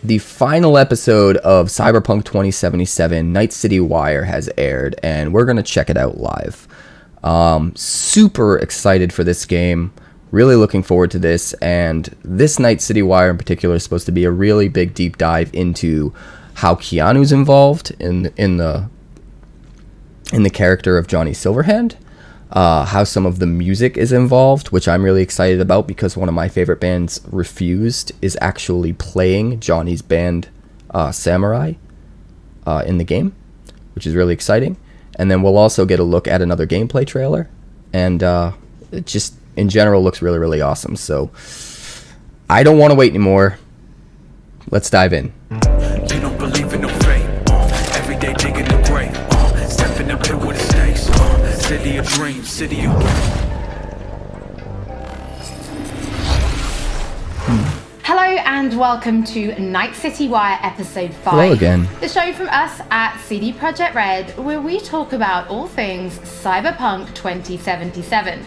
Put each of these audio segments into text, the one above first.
the final episode of Cyberpunk 2077, Night City Wire, has aired, and we're going to check it out live. Super excited for this game. Really looking forward to this, and this Night City Wire in particular is supposed to be a really big deep dive into how Keanu's involved in the character of Johnny Silverhand, how some of the music is involved, which I'm really excited about because one of my favorite bands, Refused, is actually playing Johnny's band, Samurai, in the game, which is really exciting. And then we'll also get a look at another gameplay trailer, and it just in general looks really, really awesome. So I don't want to wait anymore. Let's dive in. You don't believe in no fate. Every day digging the grave. Stepping up to what it takes. City of dreams, city of... Hello and welcome to Night City Wire episode 5. Hello again. The show from us at CD Projekt Red, where we talk about all things Cyberpunk 2077.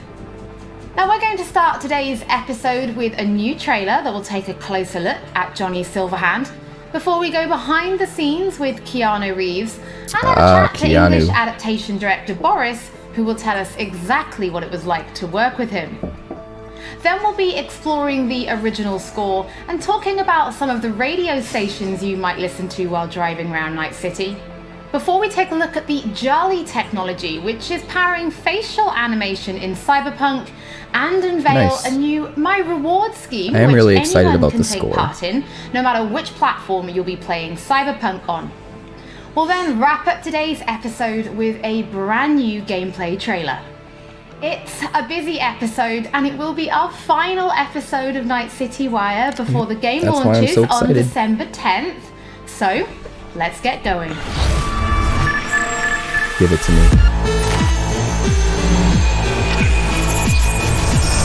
Now we're going to start today's episode with a new trailer that will take a closer look at Johnny Silverhand, before we go behind the scenes with Keanu Reeves and have a chat to English adaptation director Boris, who will tell us exactly what it was like to work with him. Then we'll be exploring the original score and talking about some of the radio stations you might listen to while driving around Night City. Before we take a look at the Jolly technology, which is powering facial animation in Cyberpunk, and unveil a new My Reward scheme, I am which really excited about can the take score. part in, no matter which platform you'll be playing Cyberpunk on. We'll then wrap up today's episode with a brand new gameplay trailer. It's a busy episode, and it will be our final episode of Night City Wire before the game launches on December 10th. So, let's get going. Give it to me.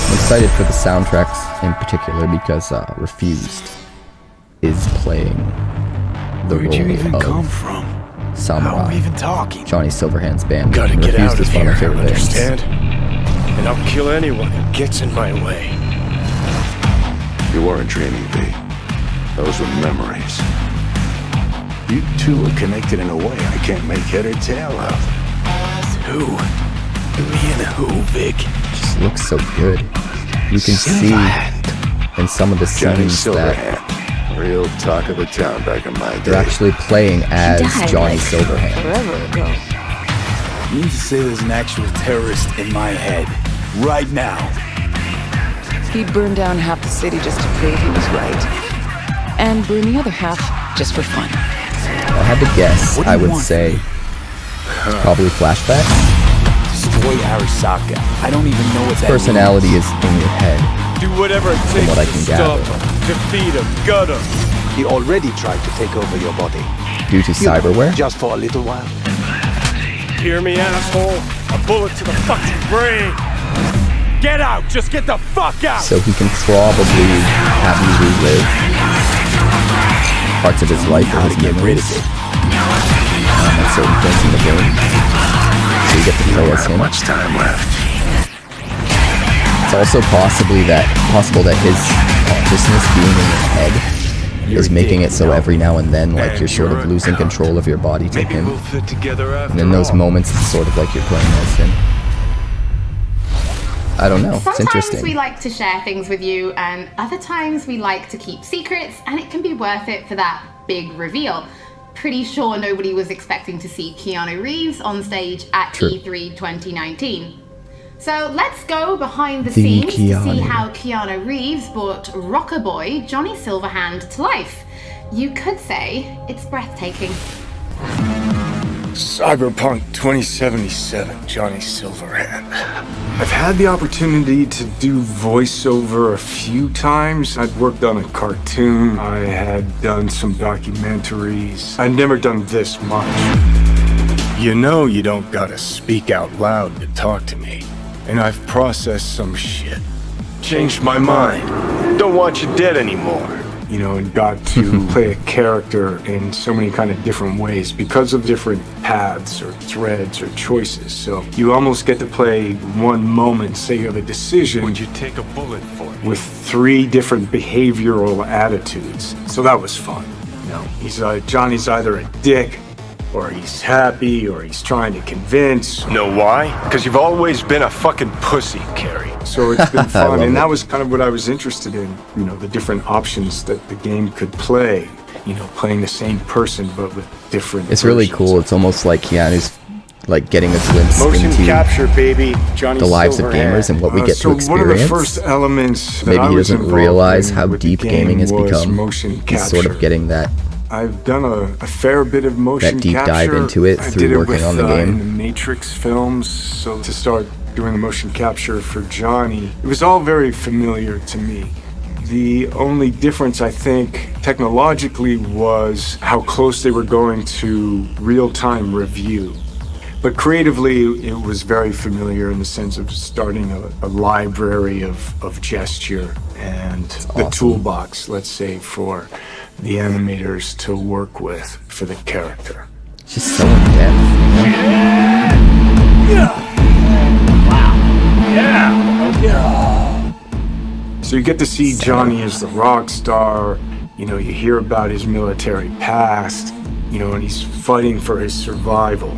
I'm excited for the soundtracks in particular because Refused is playing the Where'd you even role come of from? Samurai. How are we even talking? Johnny Silverhand's band. Gotta get out Refused of is one here, of my favorite bands. understand? And I'll kill anyone who gets in my way. You weren't dreaming, V. Those were memories. You two are connected in a way I can't make head or tail of. Who? Me and who, Vic? Just looks so good. You can see in some of the Johnny scenes that Silverhand, real talk of the town back in my day. they're actually playing as Johnny Silverhand. Forever ago. You mean to say there's an actual terrorist in my head, right now? He burned down half the city just to prove he was right. And burn the other half just for fun. If I had to guess, I would say it's probably flashbacks. Destroy Arasaka. I don't even know what that Personality is in your head. Do whatever it takes what I to can stop gather. him, defeat him, gut him. He already tried to take over your body. Due to cyberware? Just for a little while. Hear me, asshole? A bullet to the fucking brain. Get out! Just get the fuck out! So he can probably have you relive parts of his life or his memories at certain points in the game. So you get to play as him. Much time left. It's also possible that his consciousness being in your head is making it so every now and then, like, you're sort of losing control of your body to Maybe him. we'll fit together after And in those all. moments, it's sort of like you're playing as him. I don't know. It's Sometimes interesting. we like to share things with you, and other times we like to keep secrets, and it can be worth it for that big reveal. Pretty sure nobody was expecting to see Keanu Reeves on stage at True. E3 2019. So let's go behind the The scenes to see Keanu. how Keanu Reeves brought rocker boy Johnny Silverhand to life. You could say it's breathtaking. Cyberpunk 2077, Johnny Silverhand. I've had the opportunity to do voiceover a few times. I'd worked on a cartoon. I had done some documentaries. I'd never done this much. You know you don't gotta speak out loud to talk to me. And I've processed some shit. Changed my mind. Don't want you dead anymore. You know, and got to play a character in so many kind of different ways because of different paths or threads or choices. So you almost get to play one moment, say you have a decision. Would you take a bullet for it? With 3 different behavioral attitudes. So that was fun. Johnny's either a dick, or he's happy, or he's trying to convince. Know why? Because you've always been a fucking pussy, Carrie. So it's been fun, and it. that was kind of what I was interested in. The different options that the game could play. Playing the same person but with different. It's really versions. cool. It's almost like Keanu's like getting a glimpse Motion into capture, baby. Johnny the lives of Silverhand. gamers and what we get to One of experience. the first elements that Maybe I he was doesn't involved realize in how with the deep gaming has game was become. motion He's sort of capture. getting that I've done a fair bit of motion deep capture. dive into it I through did it working with, on the game. in the Matrix films. So to start doing the motion capture for Johnny, it was all very familiar to me. The only difference, I think, technologically was how close they were going to real-time review. But creatively, it was very familiar in the sense of starting a library of gesture and the toolbox, let's say, for the animators to work with for the character. just so in depth. So you get to see Johnny as the rock star, you hear about his military past, and he's fighting for his survival.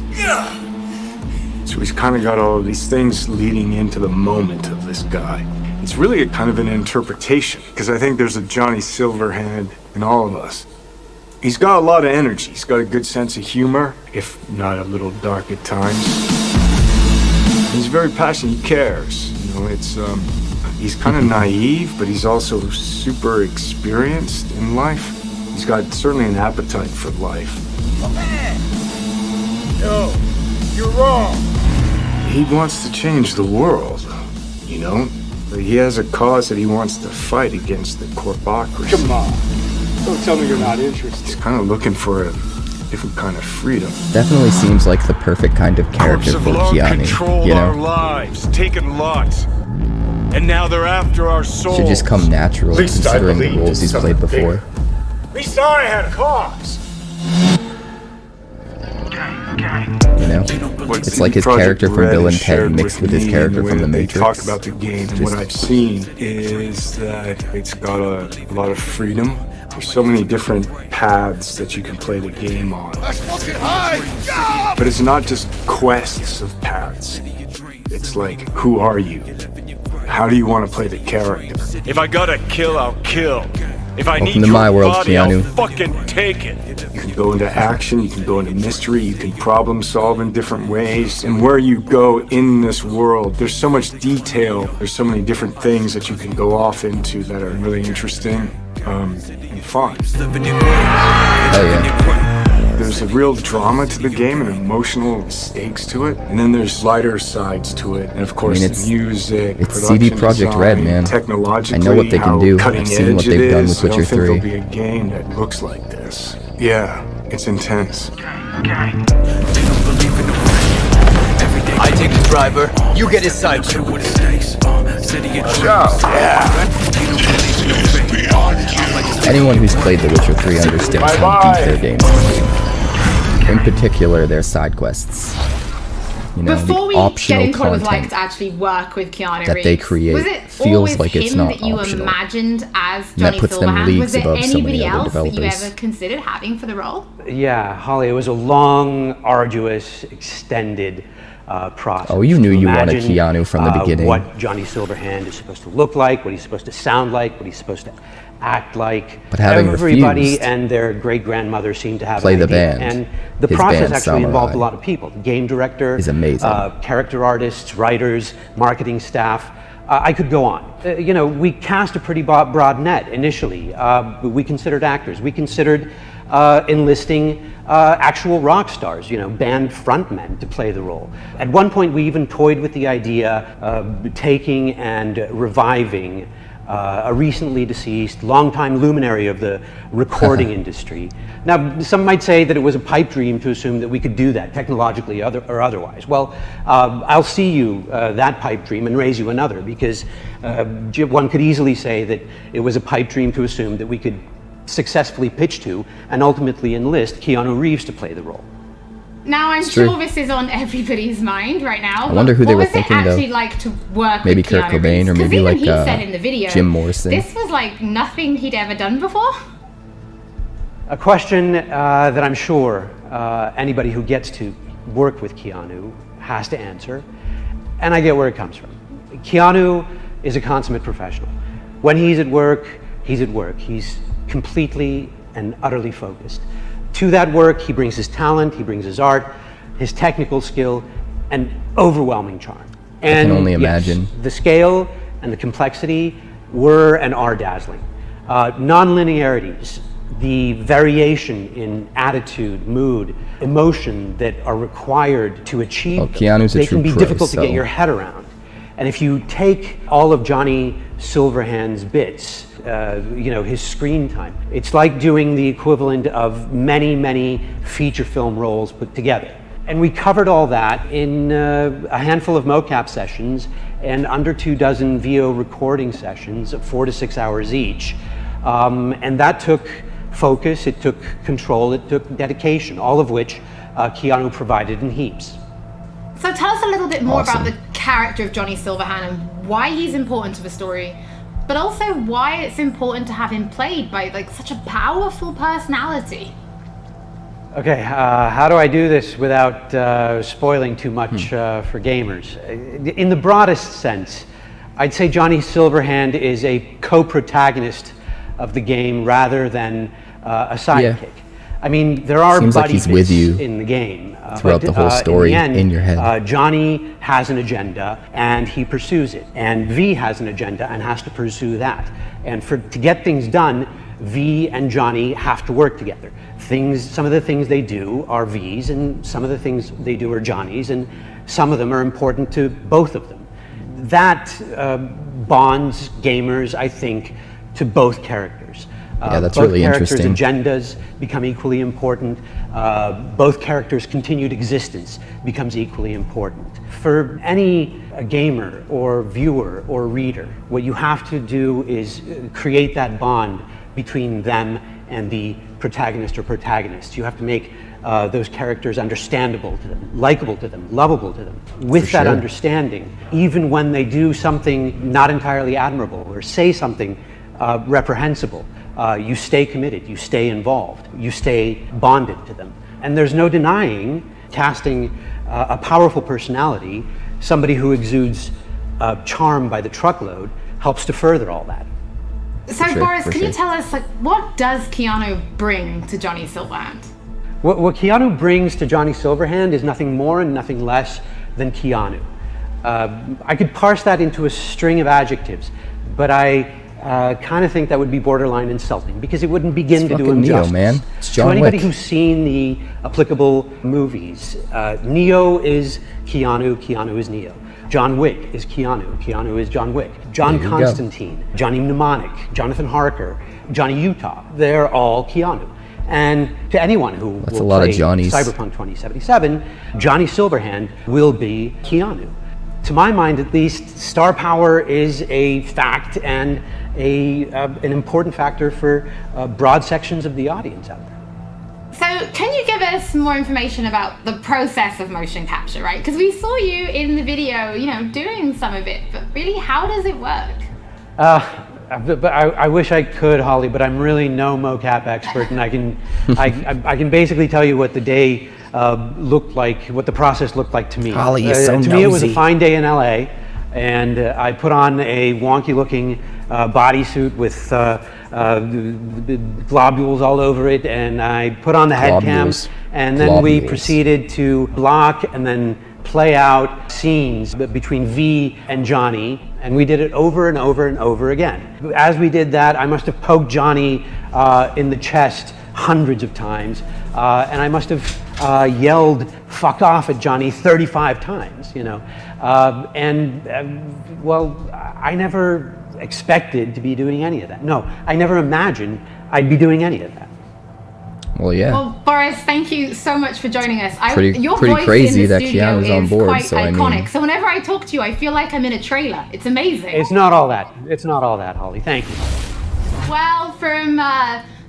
So he's kind of got all of these things leading into the moment of this guy. It's really a kind of an interpretation, because I think there's a Johnny Silverhand in all of us. He's got a lot of energy. He's got a good sense of humor, if not a little dark at times. He's very passionate. He cares. He's kind of naive, but he's also super experienced in life. He's got certainly an appetite for life. No, you're wrong. He wants to change the world, He has a cause that he wants to fight against the corpocracy. Come on. Don't tell me you're not interested. He's kind of looking for a different kind of freedom. Definitely seems like the perfect kind of character Orcs for have long Keanu. controlled our lives, taken lots. And now they're after our souls. Should just come natural Least I considering the believed roles in he's something played before. bigger. At least I had a cause. It's like his character from Bill and Ted mixed with his character from The Matrix. Talk about the game, and what I've seen is that it's got a lot of freedom. There's so many different paths that you can play the game on. But it's not just quests of paths. It's like, who are you? How do you want to play the character? If I gotta kill, I'll kill. If I need to your my world, body, Keanu. I'll fucking take it. You can go into action, you can go into mystery, you can problem solve in different ways. And where you go in this world, there's so much detail, there's so many different things that you can go off into that are really interesting and fun. Oh yeah. There's a real drama to the game and emotional stakes to it. And then there's lighter sides to it. And of course, it's music, it's CD production Projekt Red, design, man. technologically, I know what they can how do. cutting I've seen what edge it they've done is. with I don't Witcher think 3. there'll be a game that looks like this. Yeah, it's intense. I take the driver, you get his sidekick. Anyone who's played The Witcher 3 understands how deep their games are. In particular, their side quests. Before we the get optional into what it was like content to actually work with Keanu that Reeves, they create was it feels always like it's him not that you optional. imagined as And that Johnny puts them Silverhand? leagues Was there above so anybody many other else that you developers. ever considered having for the role? Yeah, Holly, it was a long, arduous, extended process. Oh, you knew you wanted Imagine, Keanu from the beginning. What Johnny Silverhand is supposed to look like, what he's supposed to sound like, what he's supposed to act like. But having everybody refused and their great-grandmother seemed to have play an the idea. band, And the his process band, actually involved a Samurai, lot of people. The game director is amazing. Character artists, writers, marketing staff. I could go on. We cast a pretty broad net initially. We considered actors. We considered enlisting actual rock stars, band frontmen to play the role. At one point, we even toyed with the idea of taking and reviving a recently deceased, longtime luminary of the recording industry. Now, some might say that it was a pipe dream to assume that we could do that technologically or otherwise. Well, I'll see you that pipe dream and raise you another, because one could easily say that it was a pipe dream to assume that we could successfully pitch to and ultimately enlist Keanu Reeves to play the role. Now, I'm true. sure this is on everybody's mind right now. I wonder who they were what was thinking, it actually though? like to work Maybe with Kurt Keanu Cobain, Reeves? or 'Cause maybe even like he said in the video, Jim Morrison. this was like nothing he'd ever done before. A question that I'm sure anybody who gets to work with Keanu has to answer, and I get where it comes from. Keanu is a consummate professional. When he's at work, he's at work. He's completely and utterly focused. To that work, he brings his talent, he brings his art, his technical skill, and overwhelming charm. And I can only yes, imagine. the scale and the complexity were and are dazzling. Non-linearities, the variation in attitude, mood, emotion that are required to achieve them, Keanu's a they true can be pro, difficult to so- get your head around. And if you take all of Johnny Silverhand's bits, his screen time, it's like doing the equivalent of many, many feature film roles put together. And we covered all that in a handful of mocap sessions and under 24 VO recording sessions of 4 to 6 hours each. And that took focus, it took control, it took dedication, all of which Keanu provided in heaps. So tell us a little bit more Awesome. about the character of Johnny Silverhand and why he's important to the story, but also why it's important to have him played by such a powerful personality. Okay, how do I do this without spoiling too much for gamers? In the broadest sense, I'd say Johnny Silverhand is a co-protagonist of the game rather than a sidekick. Yeah. I mean, there are Seems buddy like he's bits with you in the game. throughout the whole story in, the end, in your head. Johnny has an agenda and he pursues it. And V has an agenda and has to pursue that. And to get things done, V and Johnny have to work together. Some of the things they do are V's and some of the things they do are Johnny's, and some of them are important to both of them. That bonds gamers, I think, to both characters. Yeah, that's both really characters' interesting. agendas become equally important. Both characters' continued existence becomes equally important. For any gamer or viewer or reader, what you have to do is create that bond between them and the protagonist or protagonists. You have to make those characters understandable to them, likable to them, lovable to them. With that sure. understanding, even when they do something not entirely admirable or say something reprehensible, you stay committed, you stay involved, you stay bonded to them. And there's no denying casting a powerful personality, somebody who exudes charm by the truckload, helps to further all that. So sure, Boris, for can you sure. tell us what does Keanu bring to Johnny Silverhand? What Keanu brings to Johnny Silverhand is nothing more and nothing less than Keanu. I could parse that into a string of adjectives, but I kind of think that would be borderline insulting because it wouldn't begin to do him fucking Neo, justice. man. It's To John anybody Wick. who's seen the applicable movies, Neo is Keanu, Keanu is Neo. John Wick is Keanu, Keanu is John Wick. John There you go. Constantine, Johnny Mnemonic, Jonathan Harker, Johnny Utah, they're all Keanu. And to anyone who That's will a lot of play Johnnies. Cyberpunk 2077, Johnny Silverhand will be Keanu. To my mind, at least, star power is a fact and an important factor for broad sections of the audience out there. So can you give us more information about the process of motion capture, right? Because we saw you in the video, doing some of it, but really, how does it work? But I wish I could, Holly, but I'm really no mocap expert, and I can basically tell you what the day looked like, what the process looked like to me. Holly is so to me, it was a nosy. fine day in LA, and I put on a wonky-looking bodysuit with globules all over it, and I put on the head cam, Globules. and then we Globules. proceeded to block and then play out scenes between V and Johnny, and we did it over and over and over again. As we did that, I must have poked Johnny in the chest hundreds of times, and I must have yelled "fuck off" at Johnny 35 times, well, I never expected to be doing any of that. No, I never imagined I'd be doing any of that. Well, yeah. Well, Boris, thank you so much for joining us. Your Pretty voice crazy in the that studio Keanu's on is board, quite so I iconic. mean- So whenever I talk to you, I feel like I'm in a trailer. It's amazing. It's not all that. It's not all that, Holly. Thank you. Well, from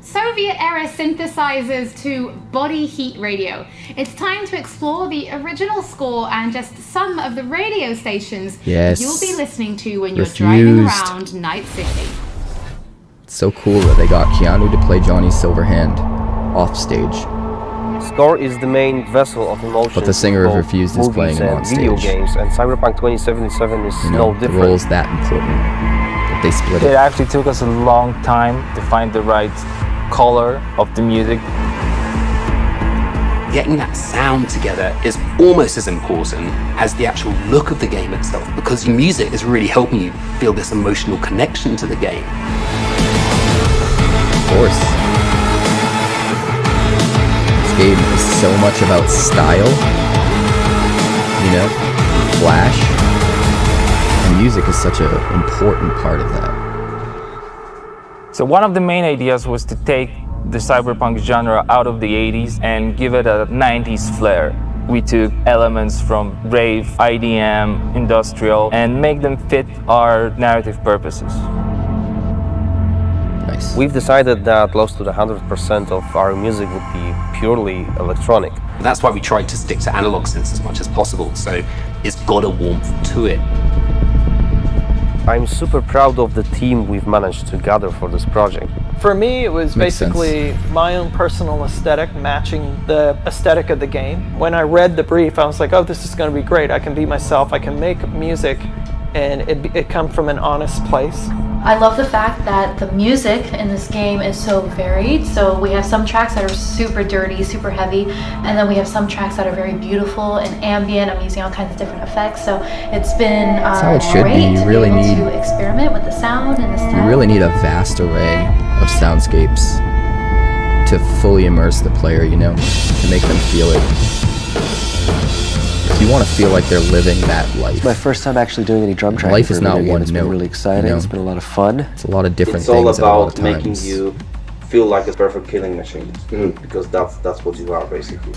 Soviet-era synthesizers to body heat radio, it's time to explore the original score and just some of the radio stations Yes. you'll be listening to when you're driving Refused. around Night City. It's so cool that they got Keanu to play Johnny Silverhand. off stage. Score is the main vessel of emotion. But the singer in both refused his playing movies him on and video stage. games, and Cyberpunk 2077 is You no know, the different. role is that important that they split It it. actually took us a long time to find the right color of the music. Getting that sound together is almost as important as the actual look of the game itself, because the music is really helping you feel this emotional connection to the game. Of course. This game is so much about style, you know, flash, and music is such an important part of that. So one of the main ideas was to take the cyberpunk genre out of the 80s and give it a 90s flair. We took elements from rave, IDM, industrial, and make them fit our narrative purposes. Nice. We've decided that close to 100% of our music would be purely electronic. That's why we tried to stick to analog synths as much as possible, so it's got a warmth to it. I'm super proud of the team we've managed to gather for this project. For me, it was Makes basically my own personal aesthetic matching the aesthetic of the game. When I read the brief, I was like, oh, this is going to be great. I can be myself. I can make music, and it come from an honest place. I love the fact that the music in this game is so varied. So we have some tracks that are super dirty, super heavy, and then we have some tracks that are very beautiful and ambient. I'm using all kinds of different effects. So it's been That's how it should be. great You to really be able need- to experiment with the sound and the style. You really need a vast array of soundscapes to fully immerse the player, you know, to make them feel it. You want to feel like they're living that life. It's my first time actually doing any drum tracking. Life for is a not video game. one It's note. been really exciting. You know? It's been a lot of fun. It's a lot of different It's all things at a lot about of making times. you feel like a perfect killing machine, because that's what you are basically.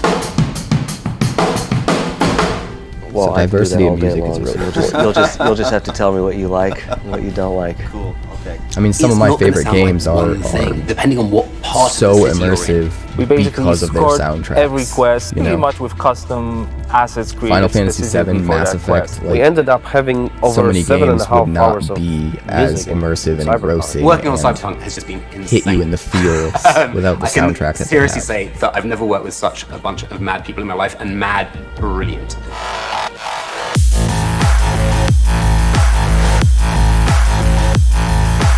Well, So I can do diversity that all of day music is long, really so important. you'll just have to tell me what you like and what you don't like. Cool. Okay. I mean, some It's of my not gonna favorite sound like games one thing, depending on what part so of the city you're in. immersive We basically because of their scored soundtracks. every quest you pretty know? much with custom assets created Final Fantasy specifically VII, for Mass that Effect, quest. We like, ended up having so over many 7.5 games would hours not of be as music in immersive and Cyberpunk. engrossing Working on and Cyberpunk has just been insane. hit you in the feels without the I can soundtrack that they seriously have. say that I've never worked with such a bunch of mad people in my life, and mad brilliant.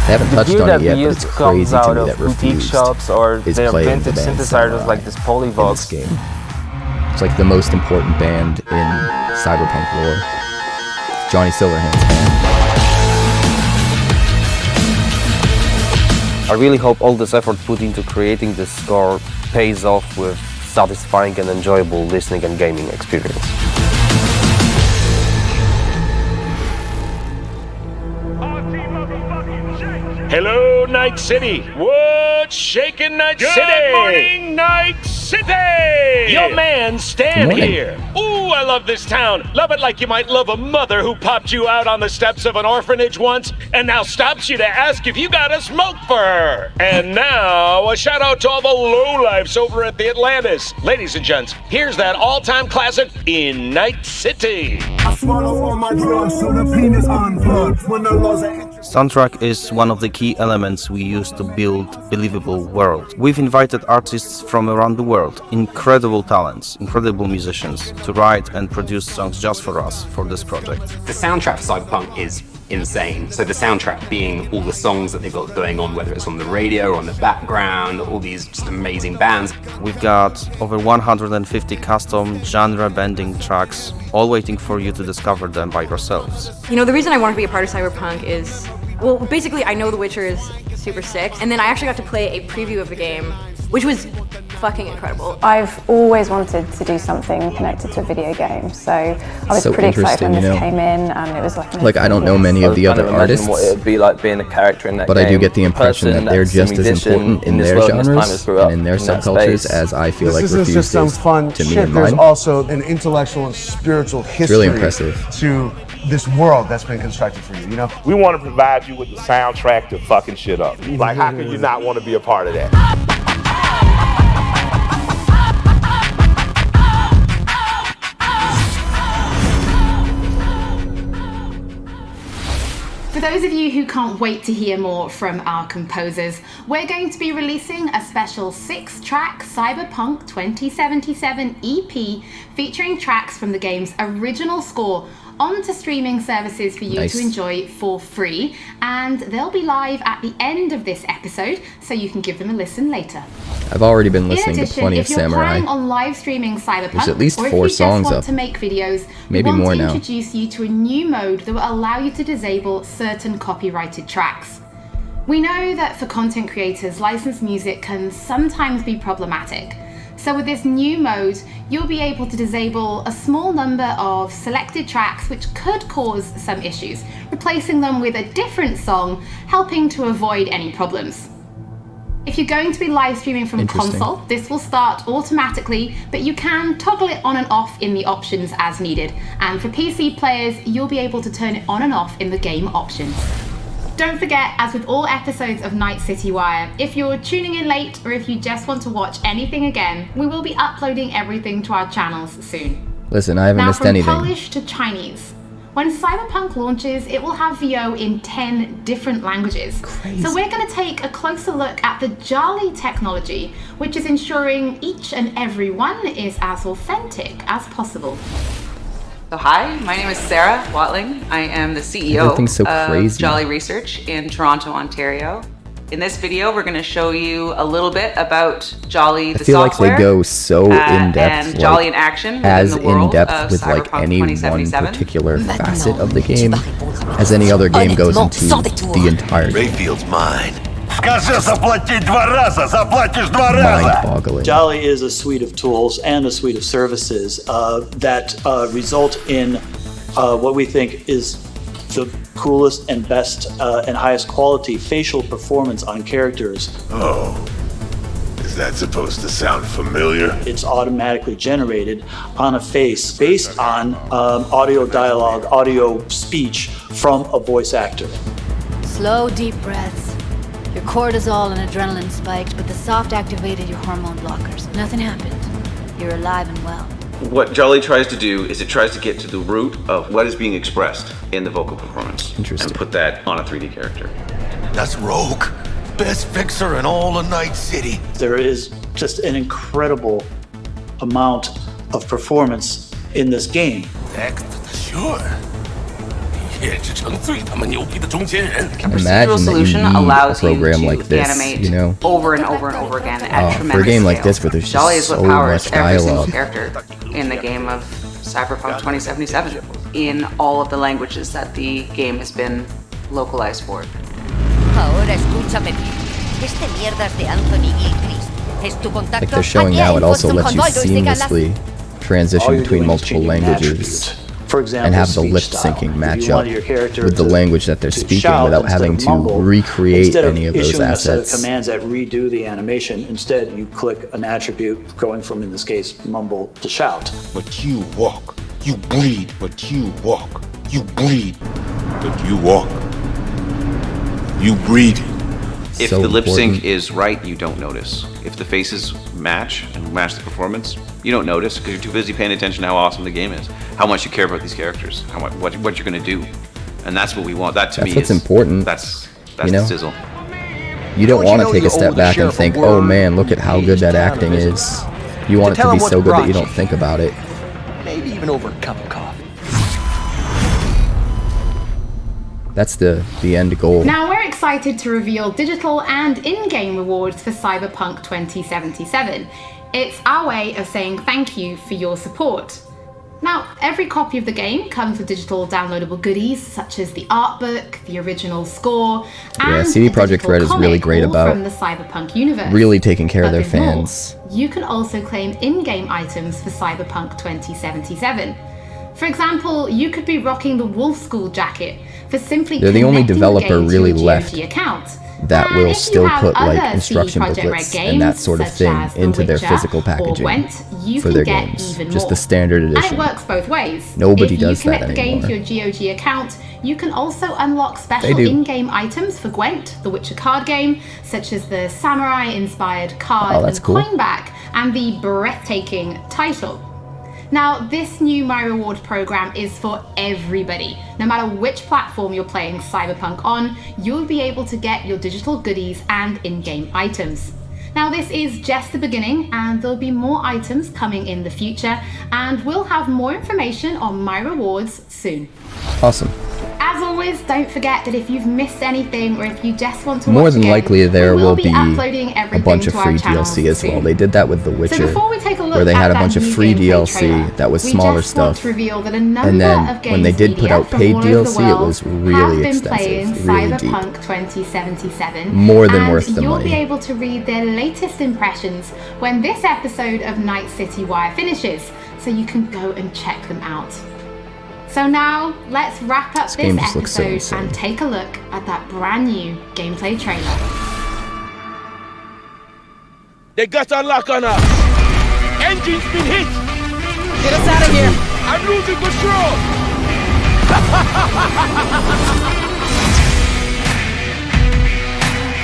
They haven't The touched gear on that it yet, we but use it's comes crazy to out me of that boutique Refused shops, or is they're playing the vintage band synthesizers Samurai like this in this Polyvox. game. It's like the most important band in Cyberpunk lore. It's Johnny Silverhand's band. I really hope all this effort put into creating this score pays off with satisfying and enjoyable listening and gaming experience. Hello, Night City. What's shaking, Night City? Good morning, Night City. Your man, Stan Good morning. here. Ooh, I love this town. Love it like you might love a mother who popped you out on the steps of an orphanage once and now stops you to ask if you got a smoke for her. And now, a shout out to all the lowlifes over at the Atlantis. Ladies and gents, here's that all-time classic in Night City. I swallow all my drugs so the penis unplugged when the laws are Soundtrack is one of the key elements we use to build believable world. We've invited artists from around the world, incredible talents, incredible musicians, to write and produce songs just for us for this project. The soundtrack for Cyberpunk is insane. So the soundtrack being all the songs that they've got going on, whether it's on the radio or on the background, all these just amazing bands. We've got over 150 custom genre-bending tracks, all waiting for you to discover them by yourselves. You know, the reason I want to be a part of Cyberpunk is, well, basically I know The Witcher is super sick, and then I actually got to play a preview of the game, which was fucking incredible. I've always wanted to do something connected to a video game, so I was So pretty excited when interesting, this you know. came in, and it was Like, I don't know many of the other artists, what it would be like being a character in that but game. I do get the impression person that they're that's just as musician important in this their world and this time genres has grew up and in their in that subcultures space. as I feel like This isn't Refused just some is fun to me shit. and There's mine. also an intellectual and spiritual history. really impressive. To this world that's been constructed for you. You know, We want to provide you with the soundtrack to fucking shit up. Like, how can you not want to be a part of that? For for those of you who can't wait to hear more from our composers, we're going to be releasing a special 6-track Cyberpunk 2077 EP featuring tracks from the game's original score onto streaming services for you to enjoy for free, and they'll be live at the end of this episode, so you can give them a listen later. I've already been listening to plenty of Samurai. If you're planning on live streaming Cyberpunk, there's at least or if 4 you songs just want up. to make videos, Maybe we want more to now. introduce you to a new mode that will allow you to disable certain copyrighted tracks. We know that for content creators, licensed music can sometimes be problematic. So with this new mode, you'll be able to disable a small number of selected tracks which could cause some issues, replacing them with a different song, helping to avoid any problems. If you're going to be live streaming from console, this will start automatically, but you can toggle it on and off in the options as needed. And for PC players, you'll be able to turn it on and off in the game options. Don't forget, as with all episodes of Night City Wire, if you're tuning in late or if you just want to watch anything again, we will be uploading everything to our channels soon. Listen, I haven't missed anything. Now from Polish to Chinese. When Cyberpunk launches, it will have VO in 10 different languages. Crazy. So we're going to take a closer look at the Jolly technology, which is ensuring each and every one is as authentic as possible. So hi, my name is Sarah Watling. I am the CEO Everything's so of crazy. Jolly Research in Toronto, Ontario. In this video, we're going to show you a little bit about Jolly, the I feel software, like they go so in depth, and Jolly in action as within the world in depth of with like Cyberpunk any one 2077. particular facet of the game as any other game goes into the entirety. Rayfield's mine. Mind-boggling. Jolly is a suite of tools and a suite of services that result in what we think is the coolest and best and highest quality facial performance on characters. Oh, is that supposed to sound familiar? It's automatically generated on a face based on audio dialogue, audio speech from a voice actor. Slow, deep breaths. Your cortisol and adrenaline spiked, but the soft activated your hormone blockers. Nothing happened. You're alive and well. What Jolly tries to do is it tries to get to the root of what is being expressed in the vocal performance. Interesting. And put that on a 3D character. That's Rogue. Best fixer in all of Night City. There is just an incredible amount of performance in this game. Sure. Imagine that you need a program like this, you know? Over and over and over again at tremendous for a game like scale. this where there's Jolly just is what so powers much every single dialogue. character in the game of Cyberpunk 2077 in all of the languages that the game has been localized for. Ahora escúchame bien. Este mierdas de Anthony Gilchrist. Es tu contacto. Like they're showing now, it also lets you seamlessly transition between multiple languages For example, and have the speech lip style. syncing If match you up wanted your character with the to- language that they're to speaking shout without instead having of to mumble, recreate instead of any of those issuing a set of assets. commands that redo the animation, instead you click an attribute going from, in this case, mumble to shout. But you walk. You breathe, but you walk. You breathe, but you walk. You breathe. If So the lip sync important. is right, you don't notice. If the faces match and match the performance, you don't notice because you're too busy paying attention to how awesome the game is, how much you care about these characters, how much, what you're gonna do, and that's what we want. That to That's me what's is important, That's you know? the sizzle. You don't want to know take you a step owe the back and sheriff a think, word? oh man, look at how good that acting is. You want it to tell be him what so good that you brought don't you. think about it. Maybe even over a cup of coffee. That's the end goal. Now we're excited to reveal digital and in-game rewards for Cyberpunk 2077. It's our way of saying thank you for your support. Now, every copy of the game comes with digital downloadable goodies such as the art book, the original score, Yeah, and CD a Projekt digital Red is really comic, great all about from the Cyberpunk universe. really taking care of But their there's more. fans. You can also claim in-game items for Cyberpunk 2077. For example, you could be rocking the Wolf School jacket for simply They're the only connecting developer game to really your left GOG account. that And will if you still have put like other instruction CD Projekt Red booklets games, and that sort of such thing as The into their Witcher physical or packaging Gwent, you for can their get games. even Just more. the standard edition. And it works both ways. Nobody if does you connect that the game anymore. to your GOG account, you can also unlock special do. in-game items for Gwent, the Witcher card game, such as the samurai-inspired card Oh, that's and cool. coin back, and the breathtaking title. Now, this new My Reward program is for everybody. No matter which platform you're playing Cyberpunk on, you'll be able to get your digital goodies and in-game items. Now, this is just the beginning, and there'll be more items coming in the future, and we'll have more information on My Rewards soon. Awesome. As always, don't forget that if you've missed anything or if you just want to More watch than again, likely there we will be uploading a everything bunch of to our free channels DLC as well. soon. They did that with The Witcher, So before we take a look where they had at a bunch that of new free gameplay DLC trailer, that was we smaller just want stuff. to reveal that a number And then of when they games did put media out from paid all over the DLC, it world was have really been playing extensive, really deep. Cyberpunk 2077, More than and worth the you'll money. be able to read their latest impressions when this episode of Night City Wire finishes, so you can go and check them out. So now, let's wrap up this game just looks so episode insane. and take a look at that brand new gameplay trailer. They got a lock on us. Engine's been hit. Get us out of here. I'm losing control.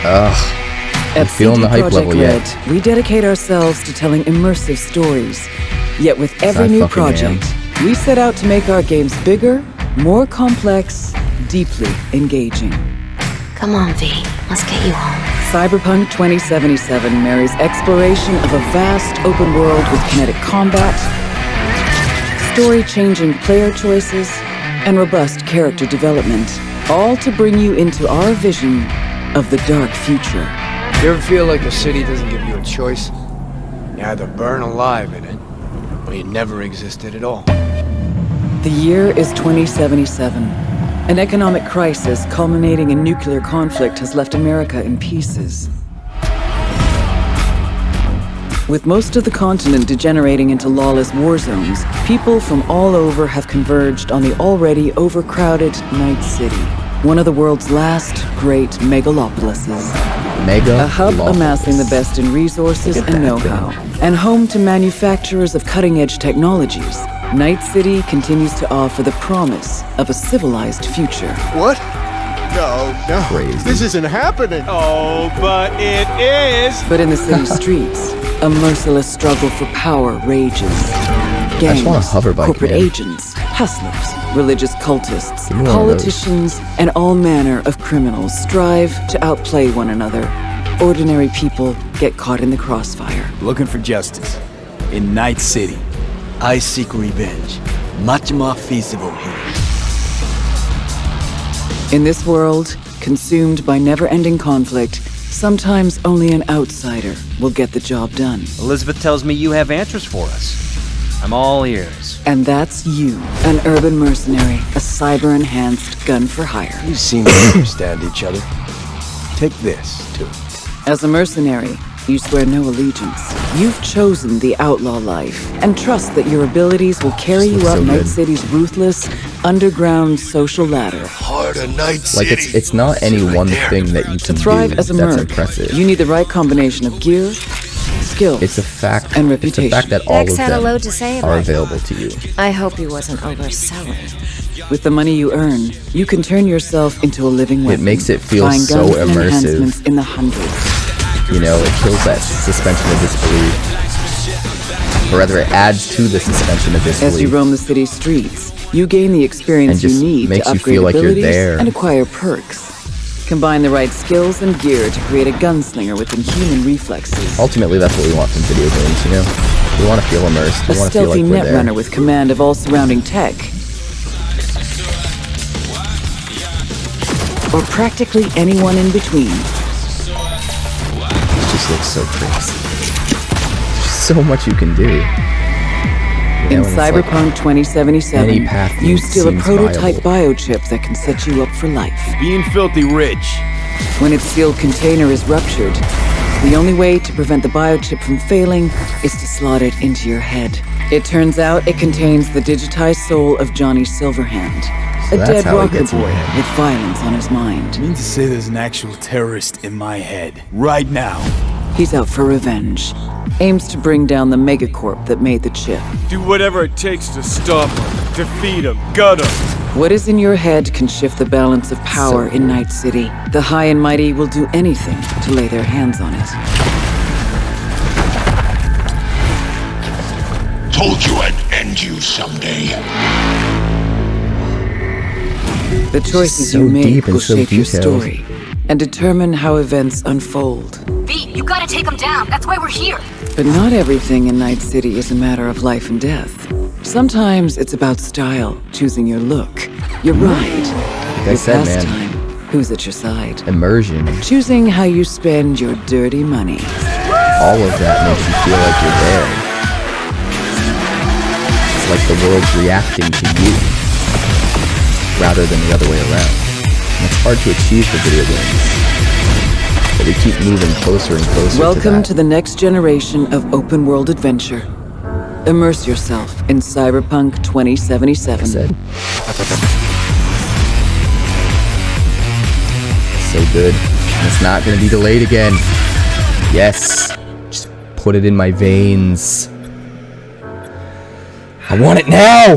Ugh. I'm At feeling the CD hype Projekt level Red, yet. we dedicate ourselves to telling immersive stories. Yet with every I new fucking project, we set out to make our games bigger, more complex, deeply engaging. Come on, V. Let's get you home. Cyberpunk 2077 marries exploration of a vast open world with kinetic combat, story-changing player choices, and robust character development, all to bring you into our vision of the dark future. You ever feel like the city doesn't give you a choice? You either burn alive in it, or you never existed at all. The year is 2077. An economic crisis culminating in nuclear conflict has left America in pieces. With most of the continent degenerating into lawless war zones, people from all over have converged on the already overcrowded Night City, one of the world's last great megalopolises. A hub amassing the best in resources and know-how, and home to manufacturers of cutting-edge technologies. Night City continues to offer the promise of a civilized future. What? No. Crazy. This isn't happening. Oh, but it is. But in the city streets, a merciless struggle for power rages. I just Gangs, want a hover bike, corporate man. agents, hustlers, religious cultists, Give me one of those. politicians, and all manner of criminals strive to outplay one another. Ordinary people get caught in the crossfire. Looking for justice. In Night City, I seek revenge. Much more feasible here. In this world, consumed by never-ending conflict, sometimes only an outsider will get the job done. Elizabeth tells me you have answers for us. I'm all ears. And that's you, an urban mercenary, a cyber-enhanced gun for hire. You seem to understand each other. Take this, too. As a mercenary, you swear no allegiance. You've chosen the outlaw life and trust that your abilities will carry you up Night City's ruthless, underground social ladder. Heart of Night Like it's not any one thing that you To can thrive do as a that's merc, impressive. you need the right combination of gear, skill, It's a fact. and It's reputation. the fact that all Dex of had a them load to say are about it. available to you. I hope he wasn't overselling. With the money you earn, you can turn yourself into a living weapon. It makes it feel buying so guns and immersive. enhancements in the hundreds. You know, it kills that suspension of disbelief. Or rather, it adds to the suspension of disbelief. As you roam the city streets, you gain the experience And just you need makes to you upgrade feel like you're abilities there. and acquire perks. Combine the right skills and gear to create a gunslinger with inhuman reflexes. Ultimately, that's what we want from video games, you know? We want to feel immersed. A We want to feel stealthy like we're there. netrunner with command of all surrounding tech. Or practically anyone in between. It just looks so crazy. There's so much you can do. You know, In and it's like Cyberpunk 2077, any path you steal a seems prototype viable. biochip that can set you up for life. Being filthy rich. When its sealed container is ruptured, the only way to prevent the biochip from failing is to slot it into your head. It turns out it contains the digitized soul of Johnny Silverhand, So a that's dead how he rocker gets in boy your head. with violence on his mind. You mean to say there's an actual terrorist in my head, right now? He's out for revenge. Aims to bring down the megacorp that made the chip. Do whatever it takes to stop him, defeat him, gut him. What is in your head can shift the balance of power in Night City. The high and mighty will do anything to lay their hands on it. Told you I'd end you someday. The choices So you make deep and will so shape your detailed. story and determine how events unfold. V, you gotta take him down. That's why we're here. But not everything in Night City is a matter of life and death. Sometimes it's about style, choosing your look, your ride, Like I your said, man. pastime, who's at your side. Immersion. Choosing how you spend your dirty money. All of that makes you feel like you're there. It's like the world's reacting to you, rather than the other way around. And it's hard to achieve for video games. But we keep moving closer and closer Welcome to to the next generation of open world adventure. Immerse yourself in Cyberpunk 2077. So good. And it's not going to be delayed again. Yes. Just put it in my veins. I want it now!